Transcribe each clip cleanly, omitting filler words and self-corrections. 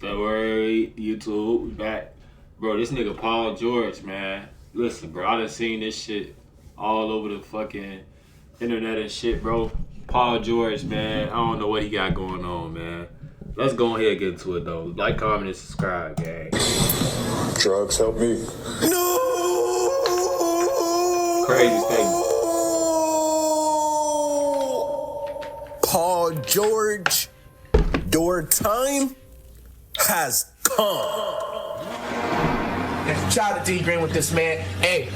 That word, YouTube, we back. Bro, this nigga Paul George, man. Listen, bro, I done seen this shit all over the fucking internet and shit, bro. Paul George, man, I don't know what he got going on, man. Let's go ahead and get into it, though. Like, comment, and subscribe, gang. Drugs help me. No! Crazy statement. Paul George, your time has come. Shout out to D Green with this, man. Hey.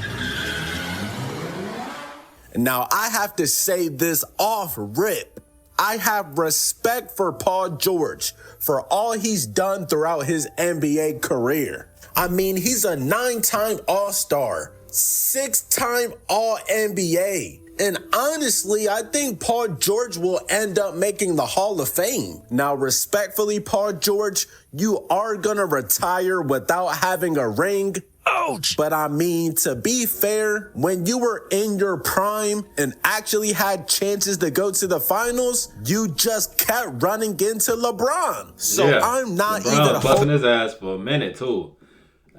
Now, I have to say this off rip. I have respect for Paul George for all he's done throughout his NBA career. I mean, he's a 9-time All-Star, 6-time All-NBA. And honestly, I think Paul George will end up making the Hall of Fame. Now, respectfully, Paul George, you are gonna retire without having a ring. Ouch! But I mean, to be fair, when you were in your prime and actually had chances to go to the finals, you just kept running into LeBron. So yeah, I'm not LeBron even busting his ass for a minute too.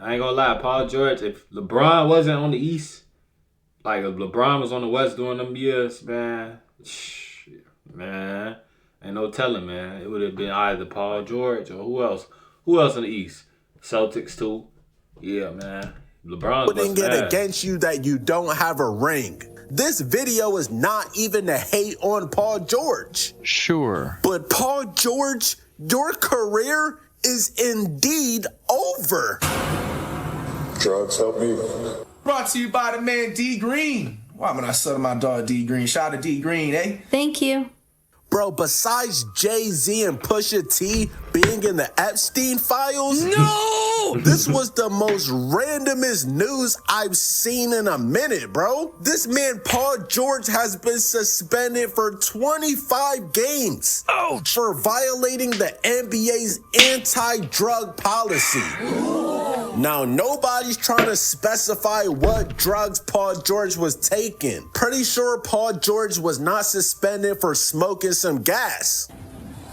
I ain't gonna lie, Paul George, if LeBron wasn't on the East, like if LeBron was on the West during them years, man, ain't no telling, man. It would have been either Paul George or who else? Who else in the East? Celtics too. Yeah, man. LeBron wouldn't get against you that you don't have a ring. This video is not even a hate on Paul George. Sure. But Paul George, your career is indeed over. Drugs help me. Brought to you by the man D Green. Why would I sell my dog D Green? Shout out to D Green, eh? Thank you. Bro, besides Jay-Z and Pusha T being in the Epstein files, no! This was the most randomest news I've seen in a minute, bro. This man, Paul George, has been suspended for 25 games. Ouch! For violating the NBA's anti-drug policy. Now, nobody's trying to specify what drugs Paul George was taking. Pretty sure Paul George was not suspended for smoking some gas.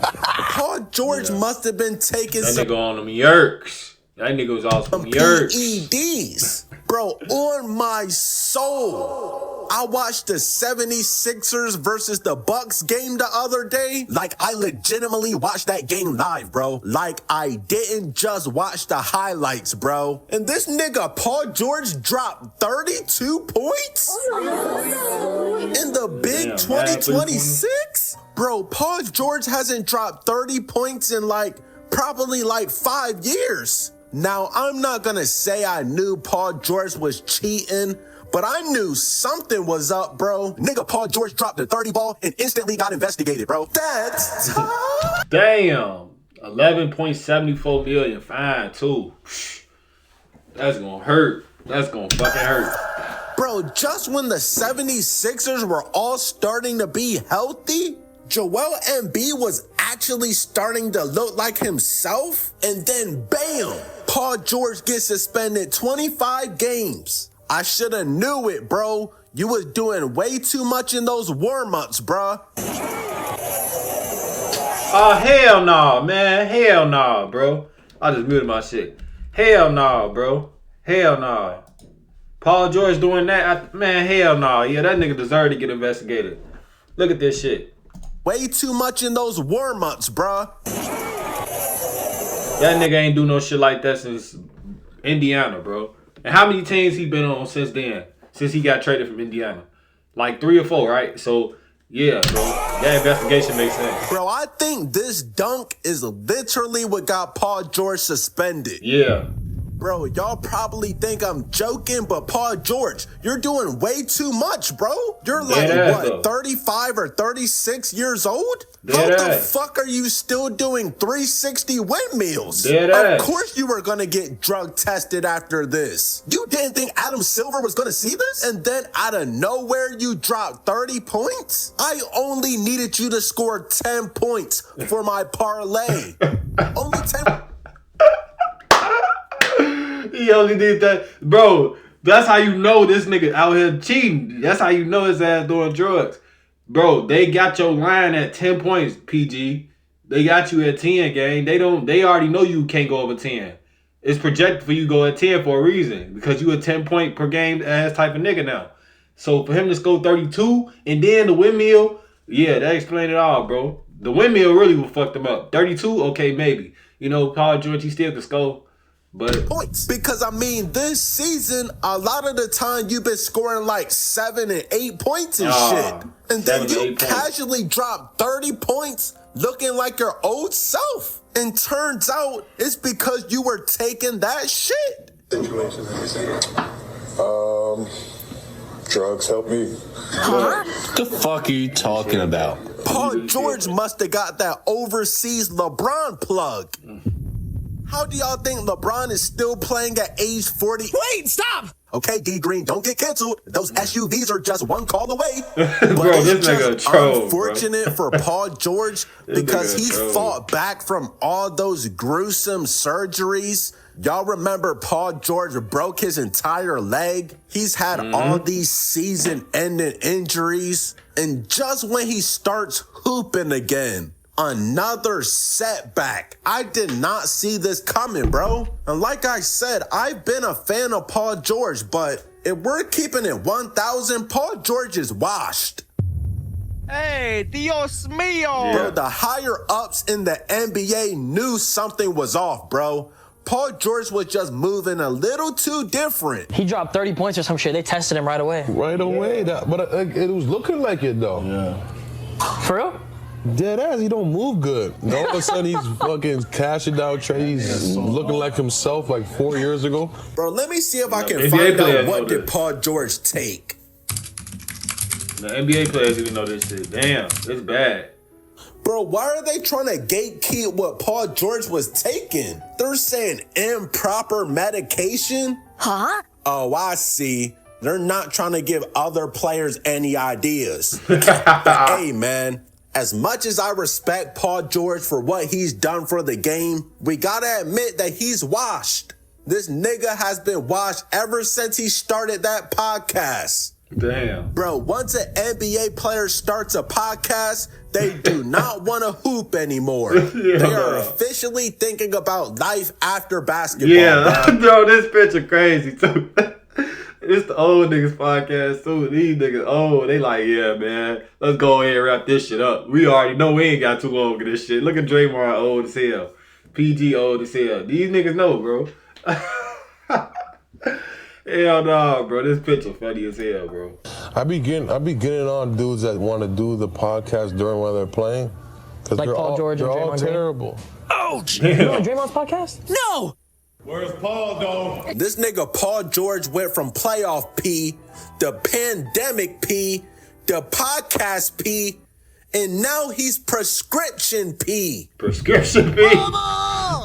Paul George must have been taking that nigga on them yerks. That nigga was on some yerks. PEDs. Bro, on my soul. I watched the 76ers versus the Bucks game the other day. Like, I legitimately watched that game live, bro. Like, I didn't just watch the highlights, bro. And this nigga, Paul George, dropped 32 points in the big 2026? Bro, Paul George hasn't dropped 30 points in probably 5 years. Now, I'm not gonna say I knew Paul George was cheating, but I knew something was up, bro. Nigga, Paul George dropped the 30 ball and instantly got investigated, bro. That's tough. Damn. 11.74 million fine, too. That's gonna hurt. That's gonna fucking hurt. Bro, just when the 76ers were all starting to be healthy, Joel Embiid was actually starting to look like himself, and then bam, Paul George gets suspended 25 games. I shoulda knew it, bro. You was doing way too much in those warm-ups, bro. Oh, hell no, man. Hell no, bro. I just muted my shit. Hell no, bro. Hell no. Paul George doing that? Man, hell no. Yeah, that nigga deserved to get investigated. Look at this shit. Way too much in those warm-ups, bruh. That nigga ain't do no shit like that since Indiana, bro. And how many teams he been on since then? Since he got traded from Indiana? Like 3 or 4, right? So, yeah, bro. That investigation makes sense. Bro, I think this dunk is literally what got Paul George suspended. Yeah. Bro, y'all probably think I'm joking, but Paul George, you're doing way too much, bro. You're like, what, 35 or 36 years old? How the fuck are you still doing 360 windmills? Of course you were gonna get drug tested after this. You didn't think Adam Silver was gonna see this? And then out of nowhere, you dropped 30 points? I only needed you to score 10 points for my parlay. Only 10. He only did that. Bro, that's how you know this nigga out here cheating. That's how you know his ass doing drugs. Bro, they got your line at 10 points, PG. They got you at 10, gang. They already know you can't go over 10. It's projected for you to go at 10 for a reason. Because you a 10-point per game ass type of nigga now. So for him to score 32 and then the windmill, yeah, that explained it all, bro. The windmill really would fuck them up. 32, okay, maybe. You know, Paul George, he still could score. But points. Because, I mean, this season, a lot of the time you've been scoring like 7 and 8 points and shit. And then you casually drop 30 points looking like your old self. And turns out it's because you were taking that shit. Drugs help me. Huh? What the fuck are you talking about? Paul George must have got that overseas LeBron plug. How do y'all think LeBron is still playing at age 40? Wait, stop! Okay, D Green, don't get canceled. Those SUVs are just one call away. But bro, it's this nigga just troll, unfortunate for Paul George because he's fought back from all those gruesome surgeries. Y'all remember Paul George broke his entire leg? He's had all these season-ending injuries. And just when he starts hooping again, another setback. I did not see this coming, bro. And like I said, I've been a fan of Paul George, but if we're keeping it 1,000, Paul George is washed. Hey, Dios mío! Bro, the higher-ups in the NBA knew something was off, bro. Paul George was just moving a little too different. He dropped 30 points or some shit. They tested him right away. Right away. But it was looking like it, though. Yeah. For real? Dead ass, he don't move good. And all of a sudden, he's fucking cashing out trades, looking like himself like 4 years ago. Bro, let me see if I can find out what did Paul George take. The NBA players even know this shit. Damn, it's bad. Bro, why are they trying to gatekeep what Paul George was taking? They're saying improper medication? Huh? Oh, I see. They're not trying to give other players any ideas. But hey, man, as much as I respect Paul George for what he's done for the game, we gotta admit that he's washed. This nigga has been washed ever since he started that podcast. Damn. Bro, once an NBA player starts a podcast, they do not want to hoop anymore. They are officially thinking about life after basketball. Yeah, bro, this picture crazy, too. It's the old niggas podcast, too. These niggas old. They like, yeah, man, let's go ahead and wrap this shit up. We already know we ain't got too long for this shit. Look at Draymond old as hell. PG old as hell. These niggas know, bro. Hell no, bro. This picture funny as hell, bro. I be getting on dudes that want to do the podcast during while they're playing. Like Paul George and They're all Draymond Green? terrible. Oh, You on Draymond's podcast? no! Where's Paul, though? This nigga Paul George went from playoff P, the pandemic P, the podcast P, and now he's prescription P. Prescription P.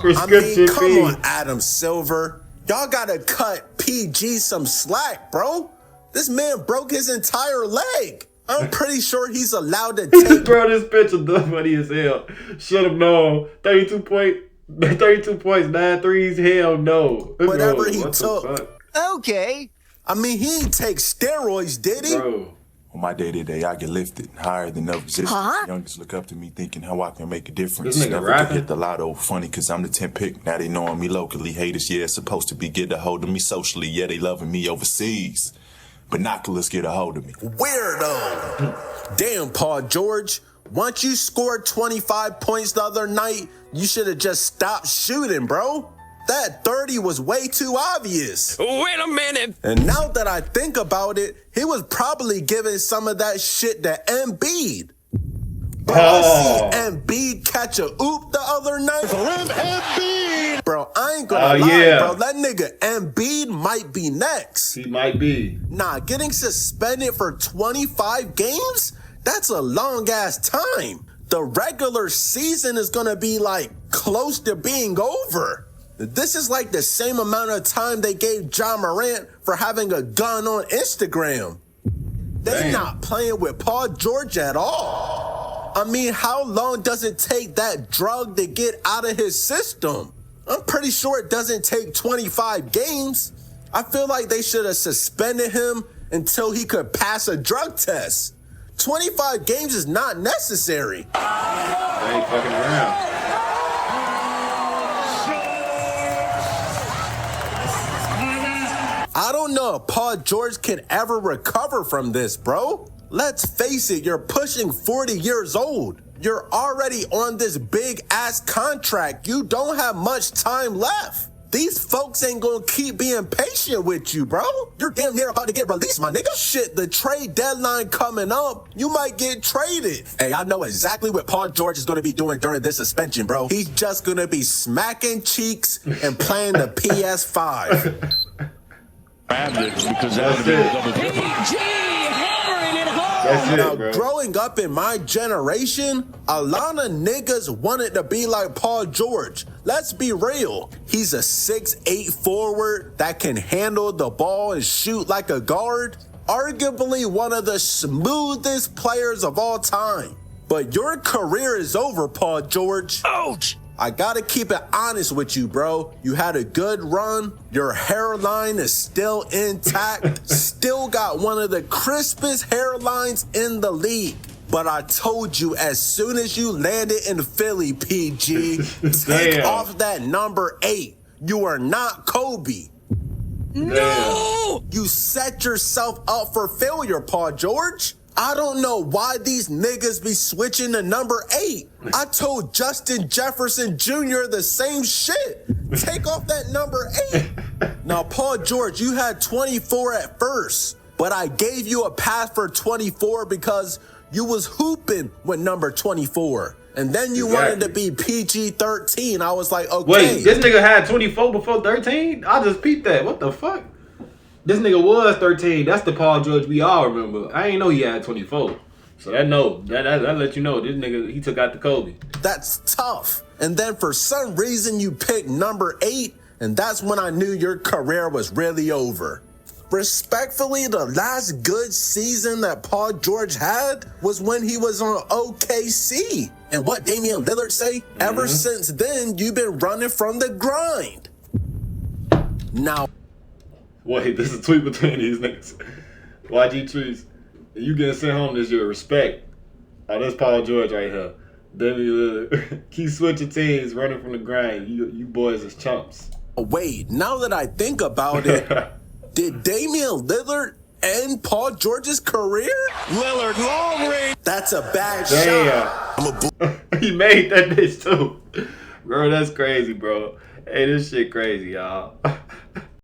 Prescription P. Come on, Adam Silver. Y'all gotta cut PG some slack, bro. This man broke his entire leg. I'm pretty sure he's allowed to take... Bro, this picture funny as hell. Should have known. 32 points, 9 threes, hell no. Whatever bro, he took. Okay. I mean, he didn't take steroids, did he? Bro. On my day-to-day, I get lifted higher than other positions. Youngest look up to me thinking how I can make a difference. This nigga Never rapping? could hit the lotto. Funny, cause I'm the 10th pick. Now they knowing me locally. Haters, yeah, supposed to be get a hold of me socially. Yeah, they loving me overseas. Binoculars get a hold of me. Weirdo. Damn, Paul George. Once you scored 25 points the other night, you should have just stopped shooting, bro. That 30 was way too obvious. Wait a minute. And now that I think about it, he was probably giving some of that shit to Embiid. Bro, I see Embiid catch a oop the other night. Embiid. Bro, I ain't gonna lie, bro. That nigga Embiid might be next. He might be. Nah, getting suspended for 25 games? That's a long-ass time. The regular season is gonna be, like, close to being over. This is like the same amount of time they gave John Morant for having a gun on Instagram. They not playing with Paul George at all. I mean, how long does it take that drug to get out of his system? I'm pretty sure it doesn't take 25 games. I feel like they should have suspended him until he could pass a drug test. 25 games is not necessary. I ain't fucking around. I don't know if Paul George can ever recover from this, bro. Let's face it, you're pushing 40 years old. You're already on this big ass contract. You don't have much time left. These folks ain't gonna keep being patient with you, bro. You're damn near about to get released, my nigga. Shit, the trade deadline coming up, you might get traded. Hey, I know exactly what Paul George is gonna be doing during this suspension, bro. He's just gonna be smacking cheeks and playing the PS5. Because that's it, Now, bro. growing up in my generation, a lot of niggas wanted to be like Paul George. Let's be real. He's a 6'8" forward that can handle the ball and shoot like a guard. Arguably one of the smoothest players of all time. But your career is over, Paul George. Ouch! I gotta keep it honest with you, bro. You had a good run. Your hairline is still intact. Still got one of the crispest hairlines in the league. But I told you, as soon as you landed in Philly, PG, take off that number 8. You are not Kobe. No! You set yourself up for failure, Paul George. I don't know why these niggas be switching to number 8. I told Justin Jefferson Jr. the same shit. Take off that number 8. Now, Paul George, you had 24 at first, but I gave you a pass for 24 because you was hooping with number 24. And then you wanted to be PG-13. I was like, okay. Wait, this nigga had 24 before 13? I just peeped that. What the fuck? This nigga was 13. That's the Paul George we all remember. I ain't know he had 24. So that let you know this nigga, he took out the Kobe. That's tough. And then for some reason you picked number 8, and that's when I knew your career was really over. Respectfully, the last good season that Paul George had was when he was on OKC. And what Damian Lillard say? Ever since then, you've been running from the grind. Now, wait, this is a tweet between these niggas. YG Trees, you getting sent home this year. Respect. Oh, that's Paul George right here. Damian Lillard. Keep switching teams, running from the grind. You boys is chumps. wait, now that I think about it, did Damian Lillard end Paul George's career? Lillard, long range. That's a bad shot. He made that bitch too. Bro, that's crazy, bro. Hey, this shit crazy, y'all.